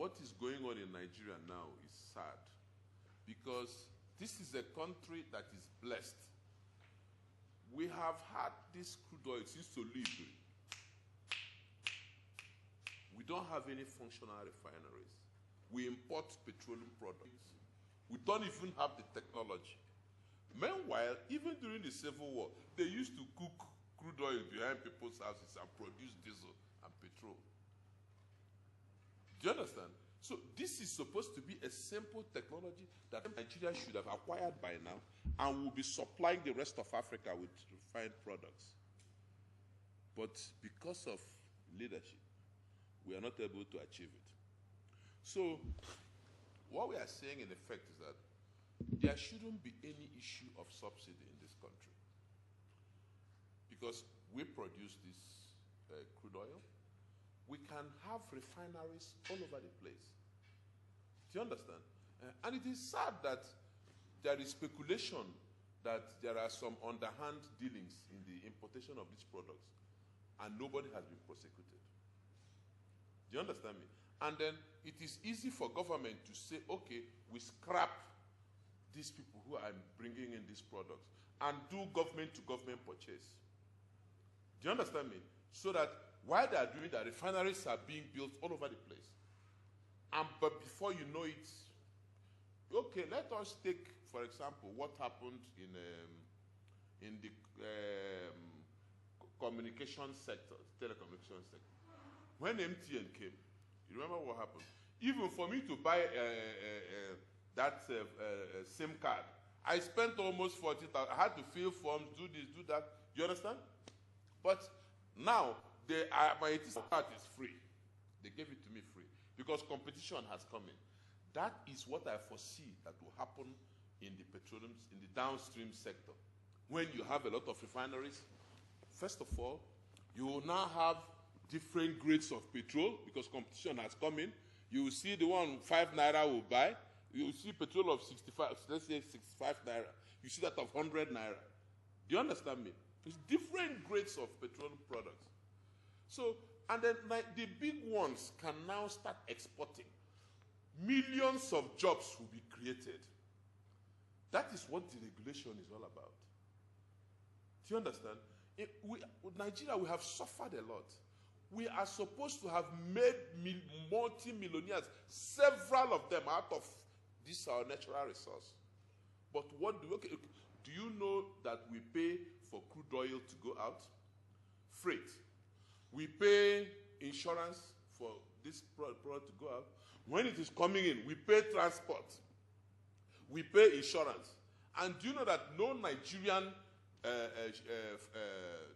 what is going on in Nigeria now is sad, because this is a country that is blessed. We have had this crude oil since Solibre. We don't have any functional refineries. We import petroleum products. We don't even have the technology. Meanwhile, even during the Civil War, they used to cook crude oil behind people's houses and produce diesel and petrol. Do you understand? So this is supposed to be a simple technology that Nigeria should have acquired by now and will be supplying the rest of Africa with refined products. But because of leadership, we are not able to achieve it. So what we are saying in effect is that there shouldn't be any issue of subsidy in this country, because we produce this crude oil. We can have refineries all over the place. Do you understand? And it is sad that there is speculation that there are some underhand dealings in the importation of these products, and nobody has been prosecuted. Do you understand me? And then it is easy for government to say, okay, we scrap these people who are bringing in these products and do government-to-government purchase. Do you understand me? So that while they are doing that, refineries are being built all over the place. But before you know it, okay, let us take, for example, what happened in the communication sector, telecommunication sector. When MTN came, you remember what happened? Even for me to buy that SIM card, I spent almost 40,000. I had to fill forms, do this, do that. You understand? But now, my card is free. They gave it to me free because competition has come in. That is what I foresee that will happen in the petroleum, in the downstream sector. When you have a lot of refineries, first of all, you will now have different grades of petrol because competition has come in. You will see the one 5 naira will buy. You will see petrol of 65, let's say 65 naira. You see that of 100 naira. Do you understand me? It's different grades of petroleum products. So, and then like, the big ones can now start exporting. Millions of jobs will be created. That is what the regulation is all about. Do you understand? With Nigeria, we have suffered a lot. We are supposed to have made multi-millionaires, several of them out of this our natural resource. But what do you know that we pay for crude oil to go out? Freight. We pay insurance for this product to go out. When it is coming in, we pay transport. We pay insurance. And do you know that no Nigerian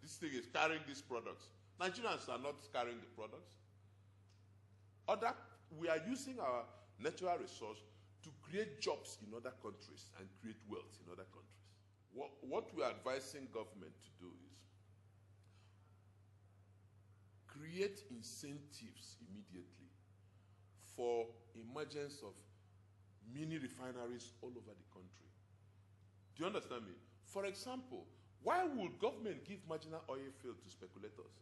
this thing is carrying these products? Nigerians are not carrying the products. We are using our natural resource to create jobs in other countries and create wealth in other countries. What we are advising government to do is create incentives immediately for emergence of mini refineries all over the country. Do you understand me? For example, why would government give marginal oil field to speculators?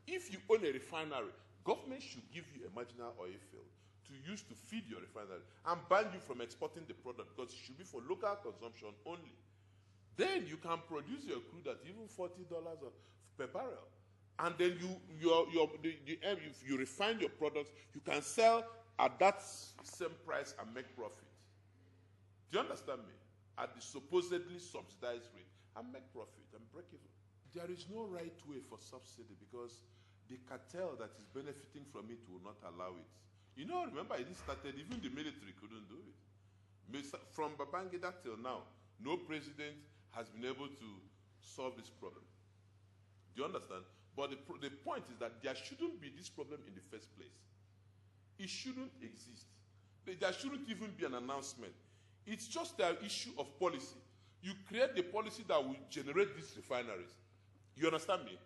If you own a refinery, government should give you a marginal oil field to use to feed your refinery and ban you from exporting the product because it should be for local consumption only. Then you can produce your crude at even $40 per barrel. And then if you refine your products, you can sell at that same price and make profit. Do you understand me? At the supposedly subsidized rate and make profit and break even. There is no right way for subsidy because the cartel that is benefiting from it will not allow it. You know, remember it started, even the military couldn't do it. From Babangida till now, no president has been able to solve this problem. Do you understand? But the point is that there shouldn't be this problem in the first place. It shouldn't exist. There shouldn't even be an announcement. It's just an issue of policy. You create the policy that will generate these refineries. You understand me?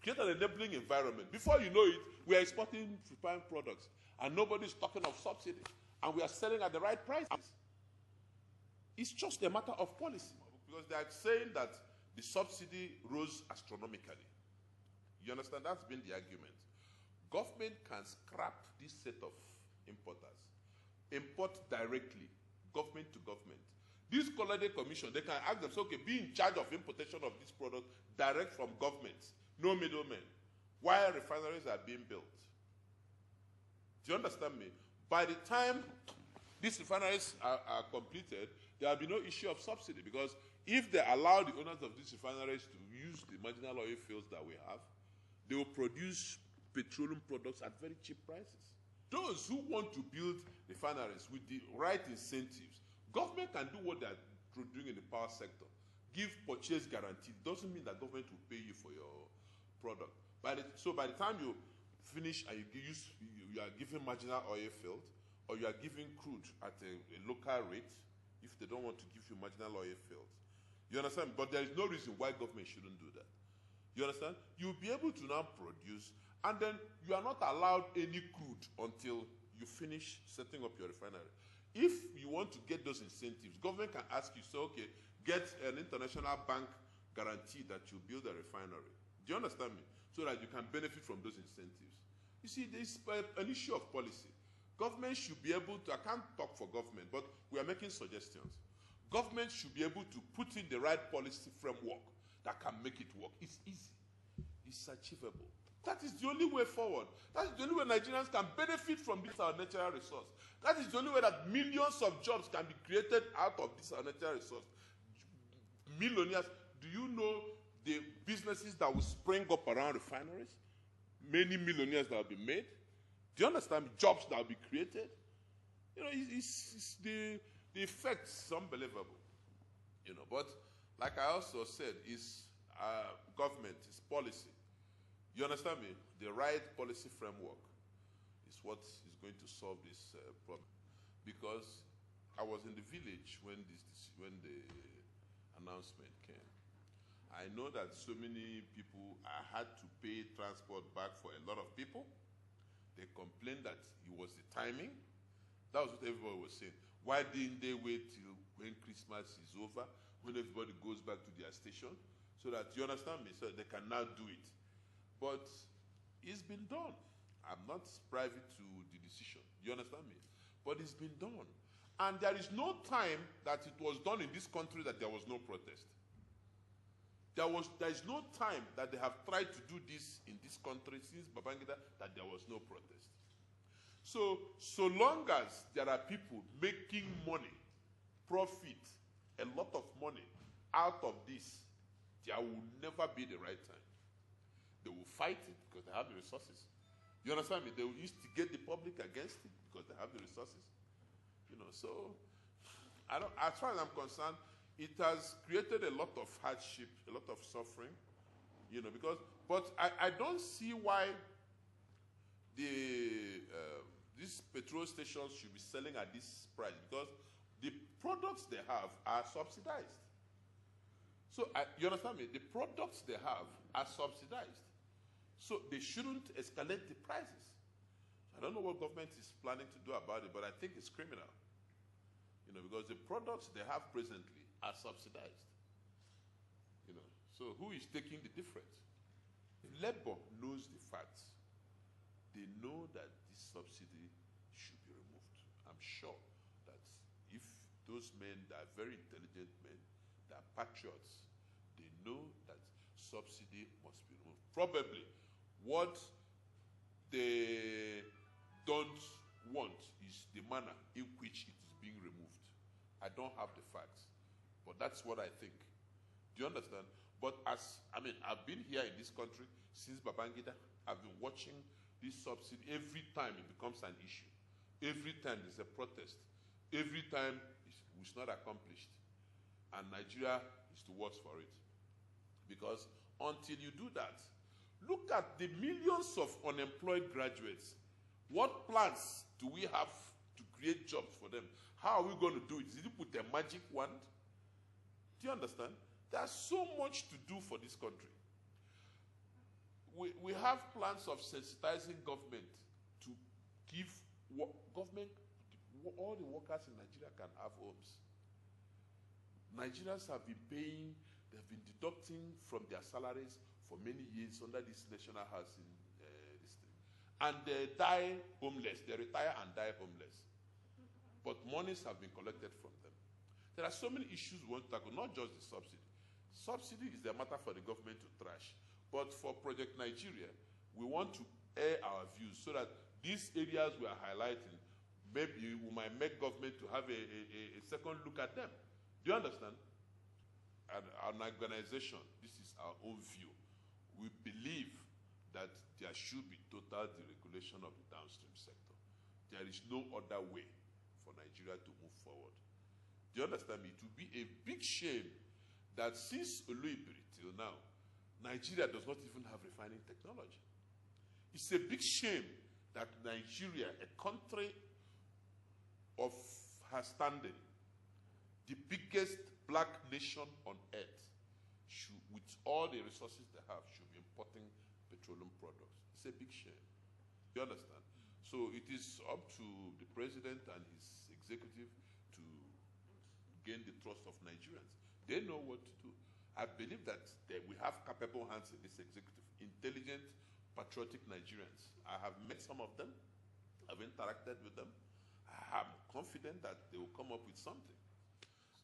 Create an enabling environment. Before you know it, we are exporting refined products, and nobody's talking of subsidy, and we are selling at the right prices. It's just a matter of policy, because they are saying that the subsidy rose astronomically. You understand? That's been the argument. Government can scrap this set of importers. Import directly, government to government. This Colade Commission, they can ask them, so, okay, be in charge of importation of this product direct from governments, no middlemen, while refineries are being built. Do you understand me? By the time these refineries are completed, there will be no issue of subsidy, because if they allow the owners of these refineries to use the marginal oil fields that we have, they will produce petroleum products at very cheap prices. Those who want to build refineries with the right incentives, government can do what they're doing in the power sector. Give purchase guarantee. Doesn't mean that government will pay you for your product. So by the time you finish and you are giving marginal oil field, or you are giving crude at a local rate, if they don't want to give you marginal oil field. You understand? But there is no reason why government shouldn't do that. You understand? You'll be able to now produce, and then you are not allowed any crude until you finish setting up your refinery. If you want to get those incentives, government can ask you, so okay, get an international bank guarantee that you build a refinery. Do you understand me? So that you can benefit from those incentives. You see, there's an issue of policy. Government should be able to, I can't talk for government, but we are making suggestions. Government should be able to put in the right policy framework that can make it work. It's easy. It's achievable. That is the only way forward. That is the only way Nigerians can benefit from this our natural resource. That is the only way that millions of jobs can be created out of this our natural resource. Millionaires, do you know the businesses that will spring up around refineries? Many millionaires that will be made. Do you understand? Jobs that will be created. You know, it's the effect is unbelievable. You know, but like I also said, it's government, it's policy. You understand me? The right policy framework is what is going to solve this problem. Because I was in the village when the announcement came. I know that so many people, I had to pay transport back for a lot of people. They complained that it was the timing. That was what everybody was saying. Why didn't they wait till when Christmas is over, when everybody goes back to their station, so that, you understand me, so they can now do it. But it's been done. I'm not privy to the decision. You understand me? But it's been done. And there is no time that it was done in this country that there was no protest. There is no time that they have tried to do this in this country since Babangida that there was no protest. So long as there are people making money, profit, a lot of money out of this, there will never be the right time. They will fight it because they have the resources. You understand me? They will instigate the public against it because they have the resources. You know, so as far as I'm concerned, it has created a lot of hardship, a lot of suffering, you know, but I don't see why these petrol stations should be selling at this price, because the products they have are subsidized. So, you understand me? The products they have are subsidized. So they shouldn't escalate the prices. I don't know what government is planning to do about it, but I think it's criminal. You know, because the products they have presently are subsidized. You know, so who is taking the difference? Labour knows the facts. They know that this subsidy should be removed. I'm sure that if those men that are very intelligent men, that are patriots, they know that subsidy must be removed. Probably what they don't want is the manner in which it is being removed. I don't have the facts, but that's what I think. Do you understand? But I've been here in this country since Babangida. I've been watching this subsidy. Every time it becomes an issue. Every time there's a protest. Every time it's not accomplished. And Nigeria is the worse for it. Because until you do that, look at the millions of unemployed graduates. What plans do we have to create jobs for them? How are we going to do it? Did you put a magic wand? Do you understand? There's so much to do for this country. We have plans of sensitizing government to give government, all the workers in Nigeria can have homes. Nigerians have been paying, they've been deducting from their salaries for many years under this national housing this thing. and they die homeless. They retire and die homeless. But monies have been collected from them. There are so many issues we want to tackle, not just the subsidy. Subsidy is a matter for the government to trash. But for Project Nigeria, we want to air our views so that these areas we are highlighting, maybe we might make government to have a second look at them. Do you understand? An organization, this is our own view. We believe that there should be total deregulation of the downstream sector. There is no other way for Nigeria to move forward. Do you understand me? It would be a big shame that since Oluibiri till now, Nigeria does not even have refining technology. It's a big shame that Nigeria, a country of her standing, the biggest black nation on earth, should, with all the resources they have, should be importing petroleum products. It's a big shame. You understand? So it is up to the president and his executive to gain the trust of Nigerians. They know what to do. I believe that we have capable hands in this executive, intelligent, patriotic Nigerians. I have met some of them. I've interacted with them. I'm confident that they will come up with something.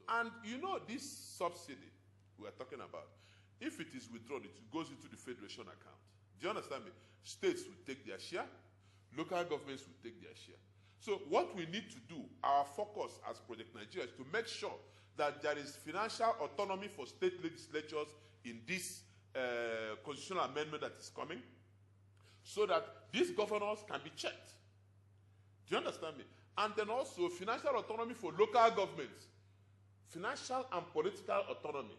And you know, this subsidy we are talking about, if it is withdrawn, it goes into the federation account. Do you understand me? States will take their share, local governments will take their share. So what we need to do, our focus as Project Nigeria, is to make sure that there is financial autonomy for state legislatures in this constitutional amendment that is coming, so that these governors can be checked. Do you understand me? And then also financial autonomy for local governments. Financial and political autonomy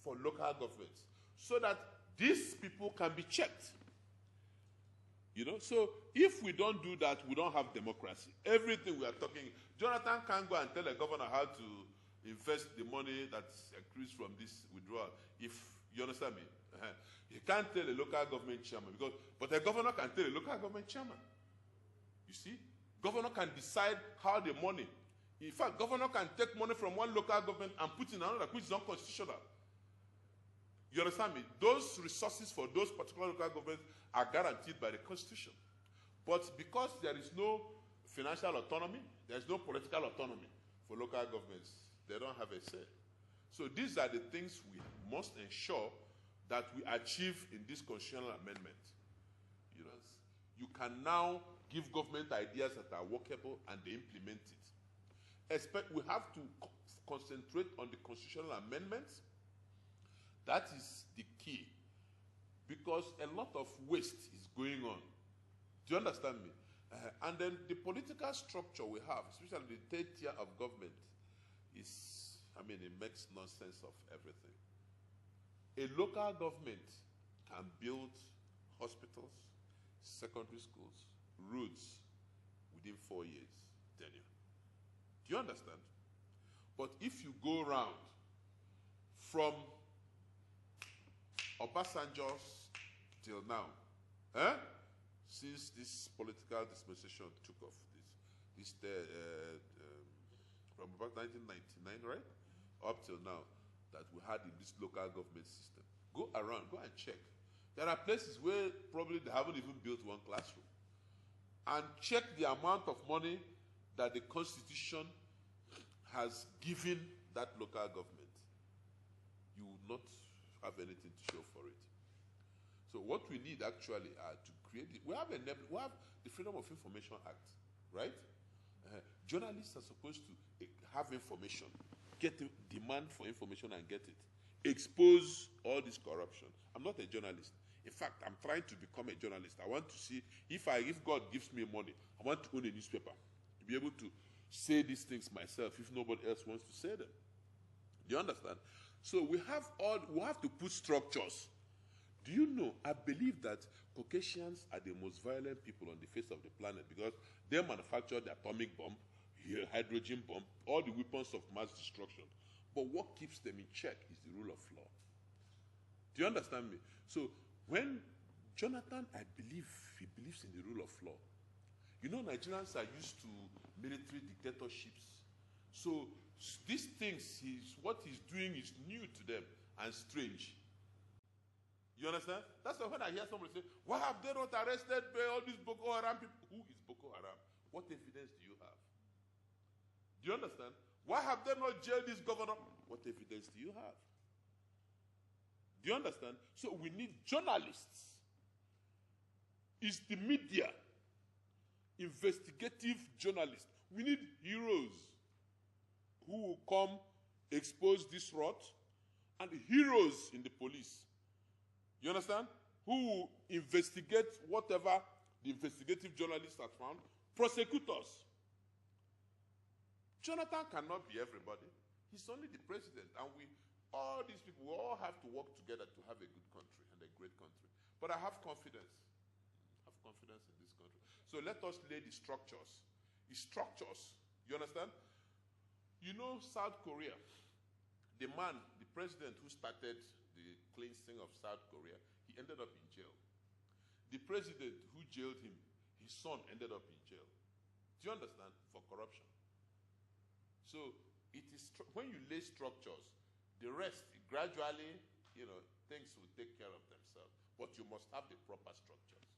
for local governments, so that these people can be checked. You know, so if we don't do that, we don't have democracy. Everything we are talking, Jonathan can't go and tell a governor how to invest the money that's accrued from this withdrawal. If you understand me, he can't tell a local government chairman, but a governor can tell a local government chairman. You see, governor can decide how the money. In fact, governor can take money from one local government and put in another, which is unconstitutional. You understand me? Those resources for those particular local governments are guaranteed by the Constitution. But because there is no financial autonomy, there is no political autonomy for local governments, they don't have a say. So these are the things we must ensure that we achieve in this constitutional amendment. You know, you can now give government ideas that are workable and they implement it. We have to concentrate on the constitutional amendments. That is the key, because a lot of waste is going on. Do you understand me? And then the political structure we have, especially the third tier of government, is, I mean, it makes nonsense of everything. A local government can build hospitals, secondary schools, roads within 4 years tenure. Do you understand? But if you go around from Obasanjo's till now, since this political dispensation took off, from about 1999, right, up till now, that we had in this local government system. Go around, go and check. There are places where probably they haven't even built one classroom. And check the amount of money that the Constitution has given that local government. You will not have anything to show for it. So what we need actually are to create it. We have the Freedom of Information Act, right? Journalists are supposed to have information, demand for information and get it. Expose all this corruption. I'm not a journalist. In fact, I'm trying to become a journalist. I want to see, if God gives me money, I want to own a newspaper, to be able to say these things myself if nobody else wants to say them. Do you understand? So we have to put structures. Do you know, I believe that Caucasians are the most violent people on the face of the planet because they manufacture the atomic bomb, hydrogen bomb, all the weapons of mass destruction. But what keeps them in check is the rule of law. Do you understand me? So when Jonathan, I believe, he believes in the rule of law. You know, Nigerians are used to military dictatorships. So these things, what he's doing is new to them and strange. You understand? That's why when I hear somebody say, why have they not arrested all these Boko Haram people? Who is Boko Haram? What evidence do you have? Do you understand? Why have they not jailed this governor? What evidence do you have? Do you understand? So we need journalists. It's the media, investigative journalists. We need heroes who will come expose this rot, and heroes in the police. You understand? Who will investigate whatever the investigative journalists have found. Prosecutors. Jonathan cannot be everybody. He's only the president, and all these people, we all have to work together to have a good country and a great country. But I have confidence. I have confidence in this country. So let us lay the structures. The structures. You understand? You know South Korea. The man, the president who started the cleansing of South Korea, he ended up in jail. The president who jailed him, his son ended up in jail. Do you understand? For corruption. So it is when you lay structures, the rest gradually, things will take care of themselves. But you must have the proper structures.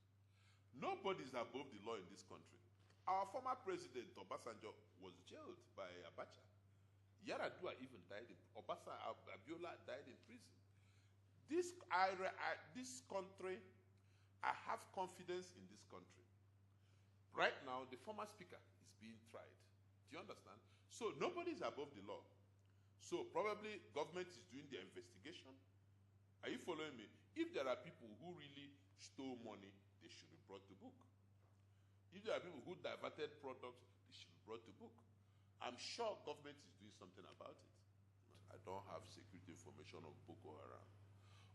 Nobody is above the law in this country. Our former president, Obasanjo, was jailed by Abacha. Yaradua even died Abiola died in prison. This country, I have confidence in this country. Right now, the former speaker is being tried. Do you understand? So nobody is above the law. So probably government is doing their investigation. Are you following me? If there are people who really stole money, they should be brought to book. If there are people who diverted products, they should be brought to book. I'm sure government is doing something about it. I don't have security information of Boko Haram.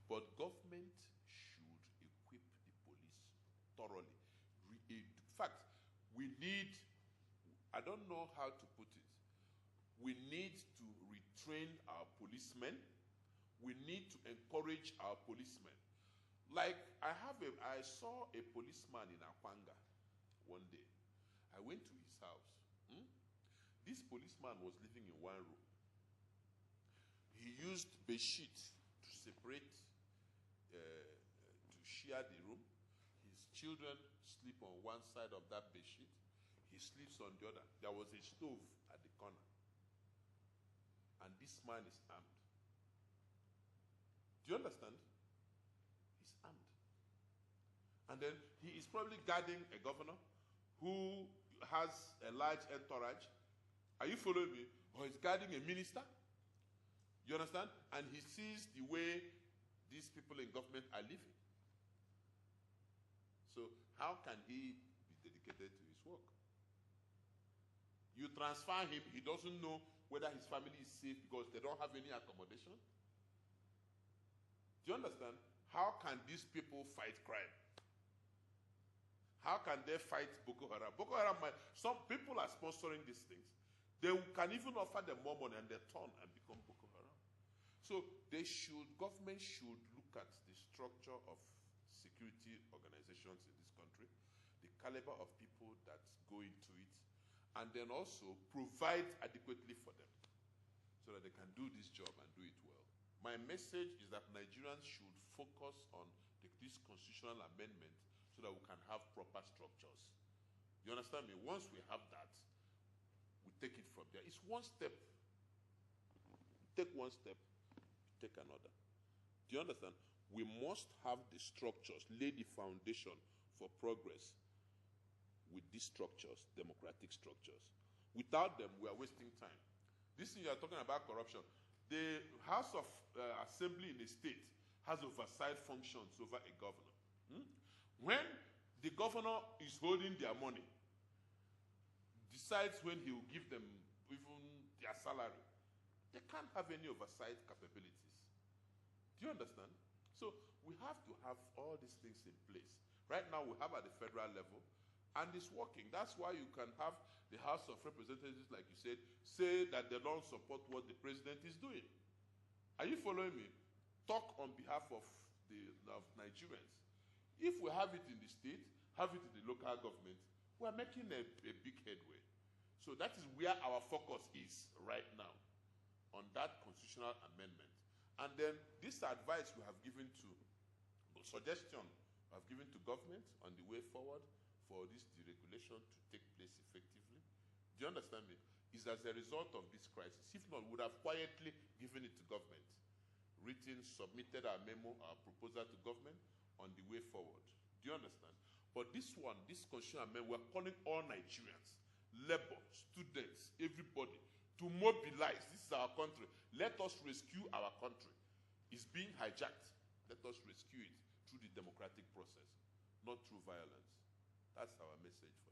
But government should equip the police thoroughly. In fact, we need, I don't know how to put it, we need to retrain our policemen. We need to encourage our policemen. Like, I saw a policeman in Akwanga one day. I went to his house. This policeman was living in one room. He used bedsheet to separate, to share the room. His children sleep on one side of that bedsheet. He sleeps on the other. There was a stove at the corner. And this man is armed. Do you understand? He's armed. And then he is probably guarding a governor who has a large entourage. Are you following me? Or he's guarding a minister. You understand? And he sees the way these people in government are living. So how can he be dedicated to his work? You transfer him, he doesn't know whether his family is safe because they don't have any accommodation. Do you understand? How can these people fight crime? How can they fight Boko Haram? Boko Haram, some people are sponsoring these things. They can even offer them more money and they turn and become Boko Haram. So government should look at the structure of security organizations in this country, the caliber of people that go into it, and then also provide adequately for them so that they can do this job and do it well. My message is that Nigerians should focus on this constitutional amendment so that we can have proper structures. You understand me? Once we have that, we take it from there. It's one step. Take one step, take another. Do you understand? We must have the structures, lay the foundation for progress with these structures, democratic structures. Without them, we are wasting time. This thing you are talking about corruption. The House of Assembly in a state has oversight functions over a governor. When the governor is holding their money, decides when he will give them even their salary, they can't have any oversight capabilities. Do you understand? So we have to have all these things in place. Right now we have at the federal level, and it's working. That's why you can have the House of Representatives, like you said, say that they don't support what the president is doing. Are you following me? Talk on behalf of Nigerians. If we have it in the state, have it in the local government, we are making a big headway. So that is where our focus is right now, on that constitutional amendment. And then this advice we have given to suggestion I've given to government on the way forward for this deregulation to take place effectively, do you understand me, is as a result of this crisis. If not, we would have quietly given it to government, written, submitted our memo, our proposal to government on the way forward. Do you understand? But this one, this constitutional amendment, we're calling all Nigerians, labor, students, everybody, to mobilize. This is our country. Let us rescue our country. It's being hijacked. Let us rescue it through the democratic process, not through violence. That's our message for